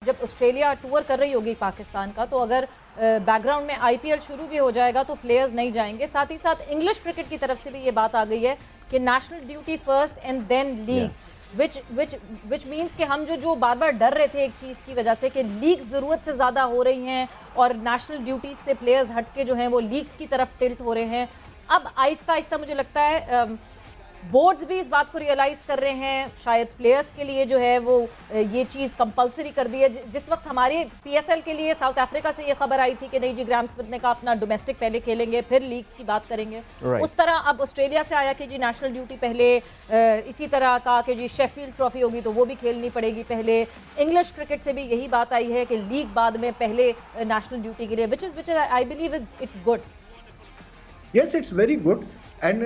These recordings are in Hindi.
जब ऑस्ट्रेलिया टूर कर रही होगी पाकिस्तान का, तो अगर बैकग्राउंड में आईपीएल शुरू भी हो जाएगा तो प्लेयर्स नहीं जाएंगे। साथ ही साथ इंग्लिश क्रिकेट की तरफ से भी ये बात आ गई है कि national duty first and then leagues, which means कि हम जो बार बार डर रहे थे एक चीज़ की वजह से कि लीग ज़रूरत से ज़्यादा हो रही हैं और नेशनल ड्यूटीज से प्लेयर्स हटके जो हैं वो लीग्स की तरफ टिल्ट हो रहे हैं। अब आहिस्ता आहिस्ता मुझे लगता है बोर्ड्स भी इस बात को रियलाइज़ कर रहे हैं, शायद प्लेयर्स के लिए जो है वो ये चीज़ कंपलसरी कर दी है। जिस वक्त हमारे पीएसएल के लिए साउथ अफ्रीका से ये खबर आई थी कि नहीं जी, ग्राम स्मिथ ने कहा अपना डोमेस्टिक पहले खेलेंगे फिर लीग्स की बात करेंगे, उस तरह अब ऑस्ट्रेलिया से आया कि जी नेशनल ड्यूटी पहले, इसी तरह कहा कि जी शेफील्ड ट्रॉफी होगी तो वो भी खेलनी पड़ेगी पहले। इंग्लिश क्रिकेट से भी यही बात आई है कि लीग बाद में पहले नेशनल ड्यूटी के लिए, which is I believe it's good. Yes, it's very good. And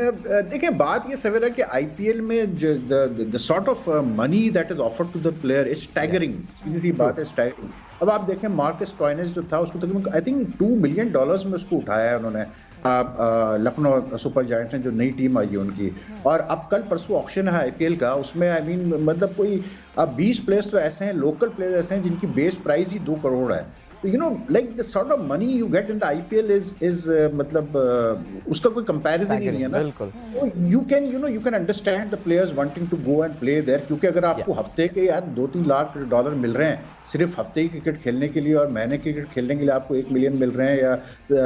देखें, बात ये सवेरा कि आईपीएल में the sort of money that is offered to the player is staggering. सीधी सी बात है, स्टैगरिंग। अब आप देखें मार्कस स्टोइनिस जो था उसको तकरीबन आई थिंक $2 मिलियन में उसको उठाया है उन्होंने, लखनऊ सुपर जायंट्स ने जो नई टीम आई है उनकी। और अब कल परसों ऑक्शन है आईपीएल का, उसमें आई मीन मतलब कोई 20 प्लेयर्स तो ऐसे हैं, लोकल प्लेयर्स ऐसे हैं जिनकी बेस प्राइस ही 2 करोड़ है। You know, like the sort of money you get in the IPL is मतलब उसका कोई comparison ही नहीं है ना। So you can understand the players wanting to go and play there, क्योंकि अगर आपको हफ्ते के यार $2-3 लाख मिल रहे हैं सिर्फ हफ्ते की क्रिकेट खेलने के लिए, और महीने की क्रिकेट खेलने के लिए आपको 1 मिलियन मिल रहे हैं या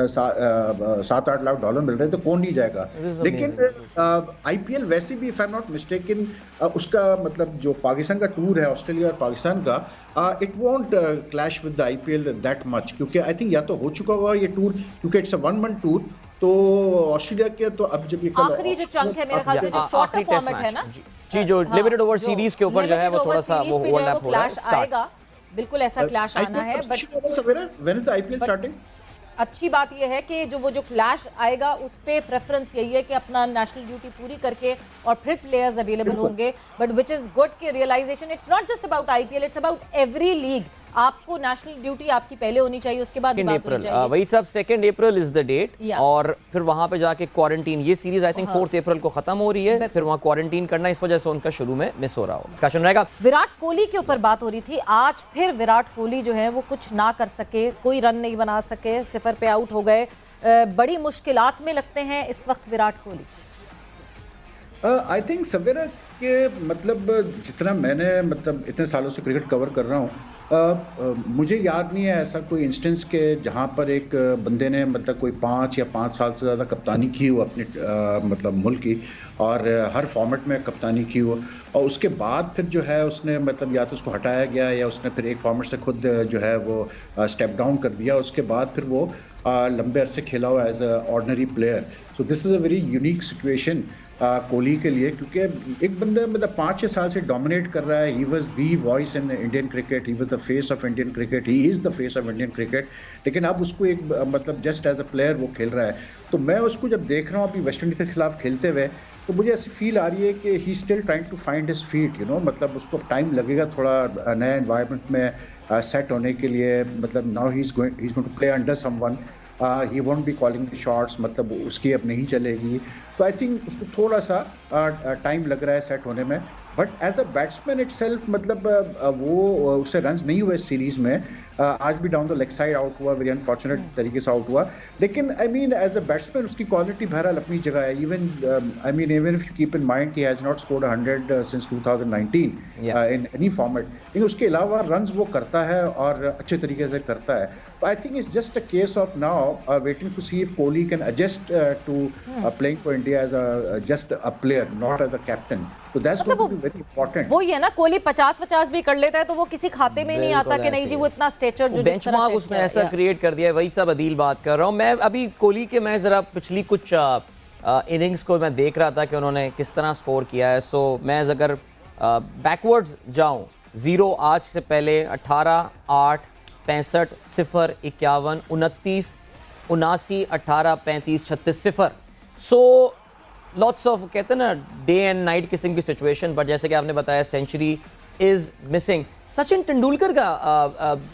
$7-8 लाख मिल रहे हैं, तो कौन नहीं जाएगा। लेकिन आईपीएल वैसे भी, if I am not mistaken, उसका मतलब जो पाकिस्तान का टूर है, ऑस्ट्रेलिया और पाकिस्तान का, it won't clash with the IPL that much, क्योंकि आई थिंक या तो हो चुका होगा ये टूर, क्योंकि इट्स अ 1 मंथ टूर। तो ऑस्ट्रेलिया के तो अब जब ये आखिरी जो चंक है मेरे ख्याल से जो शॉर्टर फॉर्मेट है ना जी, जो लिमिटेड ओवर सीरीज के ऊपर जो है वो थोड़ा सा वो ओवरलैप हो रहा है, आएगा बिल्कुल ऐसा क्लैश आना है। But when is the IPL starting? अच्छी बात यह है कि वो जो क्लैश आएगा उस पे प्रेफरेंस यही है कि अपना नेशनल ड्यूटी पूरी करके और फिर प्लेयर्स अवेलेबल होंगे। बट विच इज गुड कि realization, it's not just about IPL, it's about every league. आपको नेशनल ड्यूटी आपकी पहले होनी चाहिए, उसके बाद बात होनी चाहिए। वही सब 2 अप्रैल इज द डेट, और फिर वहां पे जाके क्वारंटीन, ये सीरीज आई थिंक 4 अप्रैल को खत्म हो रही है, फिर वहां क्वारंटीन करना, इस वजह से उनका शुरू में मिस हो रहा हो। डिस्कशन रहेगा। विराट कोहली के ऊपर बात हो रही थी आज, फिर विराट कोहली जो है वो कुछ ना कर सके, कोई रन नहीं बना सके, 0 पे आउट हो गए। बड़ी मुश्किलात में लगते हैं इस वक्त विराट कोहली। आई थिंक सवेरा के मतलब जितना मैंने मतलब इतने सालों से क्रिकेट कवर कर रहा हूँ, मुझे याद नहीं है ऐसा कोई इंस्टेंस के जहाँ पर एक बंदे ने मतलब कोई 5 या 5 साल से ज़्यादा कप्तानी की हो अपने मतलब मुल्क की, और हर फॉर्मेट में कप्तानी की हो, और उसके बाद फिर जो है उसने मतलब या तो उसको हटाया गया या उसने फिर एक फॉर्मेट से खुद जो है वो स्टेप डाउन कर दिया, उसके बाद फिर वो लंबे अरसे खेला हुआ as a ordinary player. So this is a very unique situation Kohli के लिए, क्योंकि एक बंदा मतलब 5-6 साल से डोमिनेट कर रहा है। He was the voice in Indian cricket, he was the face of Indian cricket, he is the face of Indian cricket. लेकिन अब उसको एक मतलब जस्ट एज अ प्लेयर वो खेल रहा है। तो मैं उसको जब देख रहा हूँ अभी वेस्ट इंडीज़ के खिलाफ खेलते हुए, तो मुझे ऐसी फील आ रही है कि he still trying to find his feet, मतलब उसको टाइम लगेगा थोड़ा नया एनवायरनमेंट में सेट होने के लिए। मतलब now he is going to play under someone, he won't be calling the shots, मतलब उसकी अब नहीं चलेगी। तो आई थिंक उसको थोड़ा सा टाइम लग रहा है सेट होने में। But as a batsman itself मतलब वो उससे रन्स नहीं हुए इस सीरीज़ में। आज भी down the leg side out हुआ, वेरी अनफॉर्चुनेट तरीके से आउट हुआ। लेकिन I mean as a batsman उसकी क्वालिटी बहरहाल अपनी जगह है। Even if you keep in mind कि has not scored 100 since 2019 in any format, लेकिन उसके अलावा रन्स वो करता है और अच्छे तरीके से करता है। I think it's just a case of now waiting to see if Kohli can adjust to playing for India as a just a player, not as a captain. So that's going to be very important. वो ये ना, कोहली 50-50 भी कर लेता है तो वो किसी खाते में नहीं आता कि नहीं जी वो इतना स्टेचर जो बेंचमार्क उसने ऐसा क्रिएट कर दिया है। वही सब अदील बात कर रहा हूँ मैं अभी कोहली के। मैं जरा पिछली कुछ इनिंग्स को मैं देख रहा था कि उन्होंने किस तरह स्कोर किया है। सो मैं अगर बैकवर्ड्स जाऊँ, 0 आज से पहले 18, 8, 65, 0, 51, 29, 79, 18, 35, 36, 0। सो लॉट्स ऑफ कहते हैं ना डे एंड नाइट किस्म की सिचुएशन। बट जैसे कि आपने बताया century is missing. Sachin Tendulkar का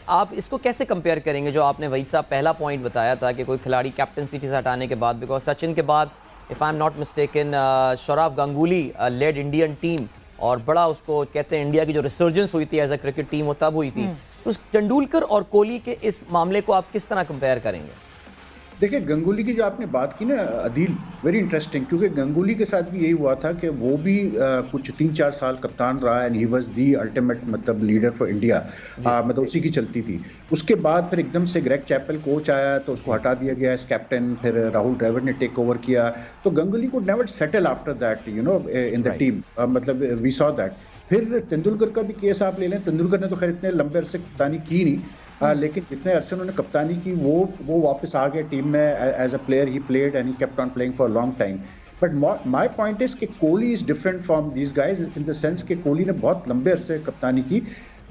आप इसको कैसे कंपेयर करेंगे, जो आपने वही साहब पहला पॉइंट बताया था कि कोई खिलाड़ी कैप्टनसी से हटाने के बाद, बिकॉज सचिन के बाद if I am not mistaken Sourav Ganguly led Indian team, और बड़ा उसको कहते हैं इंडिया की जो रिसर्जेंस हुई थी एज अ क्रिकेट टीम वो तब हुई थी। तो तेंदुलकर और कोहली के इस मामले को आप किस तरह कंपेयर करेंगे? देखिए, गंगुली की जो आपने बात की ना अदील, वेरी इंटरेस्टिंग, क्योंकि गंगुली के साथ भी यही हुआ था कि वो भी कुछ 3-4 साल कप्तान रहा and he was the ultimate मतलब लीडर फॉर इंडिया, मतलब उसी की चलती थी। उसके बाद फिर एकदम से ग्रेग चैपल कोच आया तो उसको हटा दिया गया एज कैप्टन, फिर राहुल द्रविड़ ने टेक ओवर किया, तो गंगुली को never settle after that in the team, मतलब वी सॉ दैट। फिर तेंदुलकर का भी केस आप ले लें, तेंदुलकर ने तो खैर इतने लंबे अरसे कप्तानी की नहीं, लेकिन जितने अरसे उन्होंने कप्तानी की वो वापस आ गए टीम में as a player, he played and he kept on playing for a long time. But my point is कि Kohli is different from these guys in the sense कि कोहली ने बहुत लंबे अरसे कप्तानी की।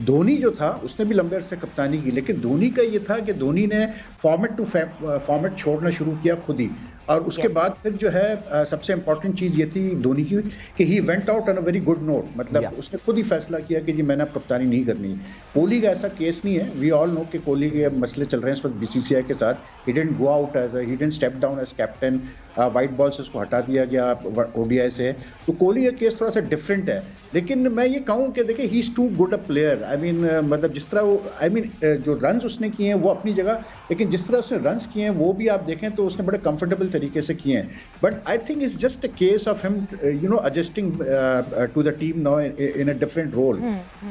धोनी जो था उसने भी लंबे अरसे कप्तानी की, लेकिन धोनी का ये था कि धोनी ने फॉर्मेट टू फॉर्मेट छोड़ना शुरू किया खुद ही, और उसके बाद फिर जो है सबसे इंपॉर्टेंट चीज़ ये थी धोनी की कि he went out on a very good note, मतलब उसने खुद ही फैसला किया कि जी मैंने अब कप्तानी नहीं करनी। कोहली का ऐसा केस नहीं है, वी ऑल नो कि कोहली के मसले चल रहे हैं इस वक्त बीसीसीआई के साथ। He didn't go out as he didn't step down as captain, white ball से उसको हटा दिया गया ओडीआई से, तो कोहली का केस थोड़ा सा डिफरेंट है। लेकिन मैं ये कहूँ कि देखिए he is too good a player, I mean मतलब जिस तरह वो जो रन्स उसने किए हैं वो अपनी जगह, लेकिन जिस तरह उसने रन्स किए हैं वो भी आप देखें तो उसने बड़े कंफर्टेबल तरीके से किए हैं। But I think it's just a case of him adjusting to the team now in a different role,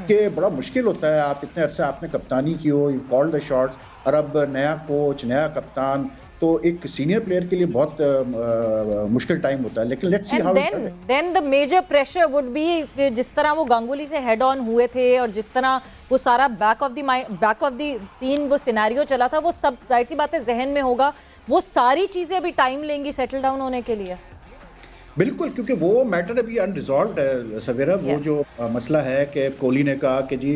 कि बड़ा मुश्किल होता है, आप इतने अरसे आपने कप्तानी की हो, यू कॉल्ड द शॉट्स, और अब नया कोच नया कप्तान, तो एक सीनियर प्लेयर के लिए बहुत मुश्किल टाइम होता है। लेकिन let's see how then the major pressure would be जिस तरह वो गांगुली से हेड ऑन हुए थे और जिस तरह वो सारा बैक ऑफ द सीन वो सिनेरियो चला था, वो सब जाहिर सी बात है जहन में होगा, वो सारी चीजें अभी टाइम लेंगी सेटल डाउन होने के लिए। बिल्कुल, क्योंकि वो मैटर अभी अनरिजॉल्व्ड है सवेरा, वो जो मसला है कि कोहली ने कहा कि जी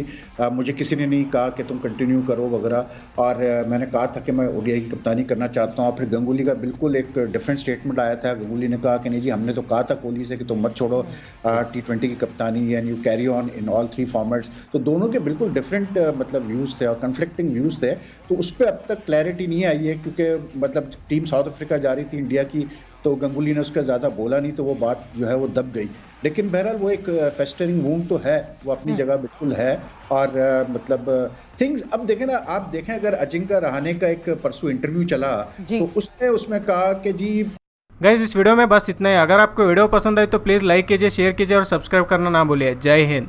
मुझे किसी ने नहीं कहा कि तुम कंटिन्यू करो वगैरह, और मैंने कहा था कि मैं ओडीआई की कप्तानी करना चाहता हूँ। फिर गंगुली का बिल्कुल एक डिफरेंट स्टेटमेंट आया था, गंगुली ने कहा कि नहीं जी हमने तो कहा था कोहली से कि तुम मत छोड़ो T20 की कप्तानी and you carry on in all 3 formats. तो दोनों के बिल्कुल डिफरेंट मतलब व्यूज़ थे और कन्फ्लिक्टिंग व्यूज़ थे, तो उस पर अब तक क्लैरिटी नहीं आई है, क्योंकि मतलब टीम साउथ अफ्रीका जा रही थी इंडिया की, तो गंगुली ने उसका ज़्यादा बोला नहीं, तो वो बात जो है वो दब गई। लेकिन बहरहाल वो एक फेस्टरिंग वूंड तो है, वो अपनी जगह बिल्कुल है, और मतलब थिंग्स अब देखें ना, आप देखें अगर अजिंक्य रहाणे का एक परसों इंटरव्यू चला तो उसने उसमें कहा कि जी गाइस इस वीडियो में बस इतना ही। अगर आपको वीडियो पसंद आई तो प्लीज़ लाइक कीजिए, शेयर कीजिए और सब्सक्राइब करना ना भूलिए। जय हिंद।